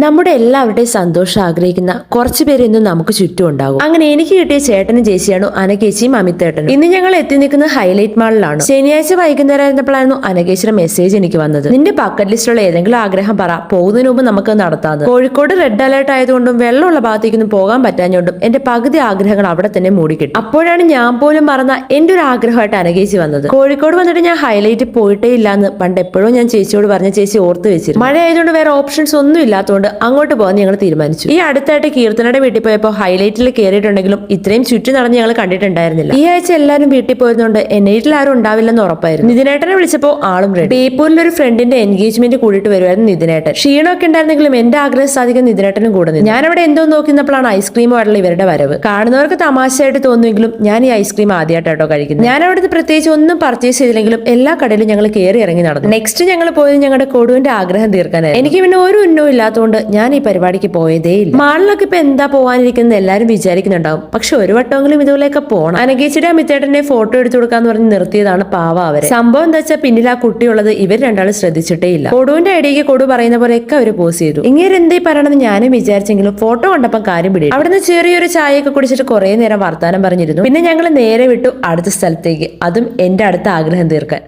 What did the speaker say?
നമ്മുടെ എല്ലാവരുടെയും സന്തോഷം ആഗ്രഹിക്കുന്ന കുറച്ചു പേരൊന്നും നമുക്ക് ചുറ്റും ഉണ്ടാകും. അങ്ങനെ എനിക്ക് കിട്ടിയ ചേട്ടനും ചേച്ചിയാണ് അനകേച്ചിയും അമിതേട്ടനും. ഇന്ന് ഞങ്ങൾ എത്തി നിൽക്കുന്ന ഹൈലൈറ്റ് മാളിലാണ്. ശനിയാഴ്ച വൈകുന്നേരം ആയിരുന്നപ്പോഴായിരുന്നു അനകേച്ചിയുടെ മെസ്സേജ് എനിക്ക് വന്നത്. നിന്റെ ബക്കറ്റ് ലിസ്റ്റിലുള്ള ഏതെങ്കിലും ആഗ്രഹം പറ, പോകുന്നതിന് മുമ്പ് നമുക്ക് നടത്താം. കോഴിക്കോട് റെഡ് അലേർട്ട് ആയതുകൊണ്ടും വെള്ളമുള്ള ഭാഗത്തേക്കൊന്നും പോകാൻ പറ്റാഞ്ഞോണ്ടും എന്റെ പകുതി ആഗ്രഹങ്ങൾ അവിടെ തന്നെ മൂടിക്കിട്ടും. അപ്പോഴാണ് ഞാൻ പോലും മറന്ന എന്റെ ഒരു ആഗ്രഹമായിട്ട് അനകേച്ചി വന്നത്. കോഴിക്കോട് വന്നിട്ട് ഞാൻ ഹൈലൈറ്റ് പോയിട്ടേ ഇല്ലാന്ന് പണ്ട് എപ്പോഴും ഞാൻ ചേച്ചിയോട് പറഞ്ഞ ചേച്ചി ഓർത്ത് വെച്ചിരുന്നു. മഴ ആയതുകൊണ്ട് വേറെ ഓപ്ഷൻസ് ഒന്നും ഇല്ലാത്തതുകൊണ്ട് അങ്ങോട്ട് പോകാൻ ഞങ്ങൾ തീരുമാനിച്ചു. ഈ അടുത്തായിട്ട് കീർത്തനയുടെ വീട്ടിൽ പോയപ്പോൾ ഹൈലൈറ്റിൽ കയറിയിട്ടുണ്ടെങ്കിലും ഇത്രയും ചുറ്റി നടന്ന് ഞങ്ങൾ കണ്ടിട്ടുണ്ടായിരുന്നില്ല. ഈ ആഴ്ച എല്ലാവരും വീട്ടിൽ പോയതുകൊണ്ട് എന്നെ വീട്ടിൽ ആരും ഉണ്ടാവില്ലെന്ന് ഉറപ്പായിരുന്നു. നിതിനേട്ടനെ വിളിച്ചപ്പോൾ ആളും റെഡി. ബേപ്പൂരിൽ ഒരു ഫ്രണ്ടിന്റെ എൻഗേജ്മെന്റ് കൂടിയിട്ട് വരുമായിരുന്നു നിതിനേട്ടൻ. ക്ഷീണമൊക്കെ ഉണ്ടായിരുന്നെങ്കിലും എന്റെ ആഗ്രഹം സാധിക്കാൻ നിതിനേട്ടനും കൂടെ നിന്നു. ഞാനവിടെ എന്തോ നോക്കുന്നപ്പോഴാണ് ഐസ്ക്രീമുമായിട്ടുള്ള ഇവരുടെ വരവ്. കാണുന്നവർക്ക് തമാശയായിട്ട് തോന്നുമെങ്കിലും ഞാൻ ഈ ഐസ്ക്രീം ആദ്യമായിട്ടോ കഴിക്കുന്നത്. ഞാൻ അവിടുത്തെ പ്രത്യേകിച്ച് ഒന്നും പർച്ചേസ് ചെയ്തില്ലെങ്കിലും എല്ലാ കടയിലും ഞങ്ങൾ കയറി ഇറങ്ങി നടന്നു. നെക്സ്റ്റ് ഞങ്ങൾ പോയത് ഞങ്ങളുടെ കൊടുവിന്റെ ആഗ്രഹം തീർക്കാനായിരുന്നു. എനിക്ക് പിന്നെ ഒരു ഉന്നവും ഇല്ലാത്തതുകൊണ്ട് ഞാൻ ഈ പരിപാടിക്ക് പോയതേ ഇല്ല. മാളിലൊക്കെ ഇപ്പൊ എന്താ പോവാനിരിക്കുന്നത് എല്ലാരും വിചാരിക്കുന്നുണ്ടാവും. പക്ഷെ ഒരു വട്ടമെങ്കിലും ഇതുപോലെയൊക്കെ പോകണം. അനകേച്ചിയുടെ അമിതേട്ടന്റെ ഫോട്ടോ എടുത്തു കൊടുക്കാന്ന് പറഞ്ഞ് നിർത്തിയതാണ് പാവ അവരെ. സംഭവം എന്താ വെച്ചാൽ പിന്നിൽ ആ കുട്ടിയുള്ളത് ഇവർ രണ്ടാളും ശ്രദ്ധിച്ചിട്ടേ ഇല്ല. കൊടുവിന്റെ ഐഡിയക്ക് കൊടു പറയുന്ന പോലെയൊക്കെ അവര് പോസ് ചെയ്തു. ഇങ്ങനെ എന്തേ പറയണമെന്ന് ഞാനും വിചാരിച്ചെങ്കിലും ഫോട്ടോ കണ്ടപ്പം കാര്യം പിടി. അവിടുന്ന് ചെറിയൊരു ചായയൊക്കെ കുടിച്ചിട്ട് കുറെ നേരം വർത്താനം പറഞ്ഞിരുന്നു. പിന്നെ ഞങ്ങൾ നേരെ വിട്ടു അടുത്ത സ്ഥലത്തേക്ക്, അതും എന്റെ അടുത്ത ആഗ്രഹം തീർക്കാൻ.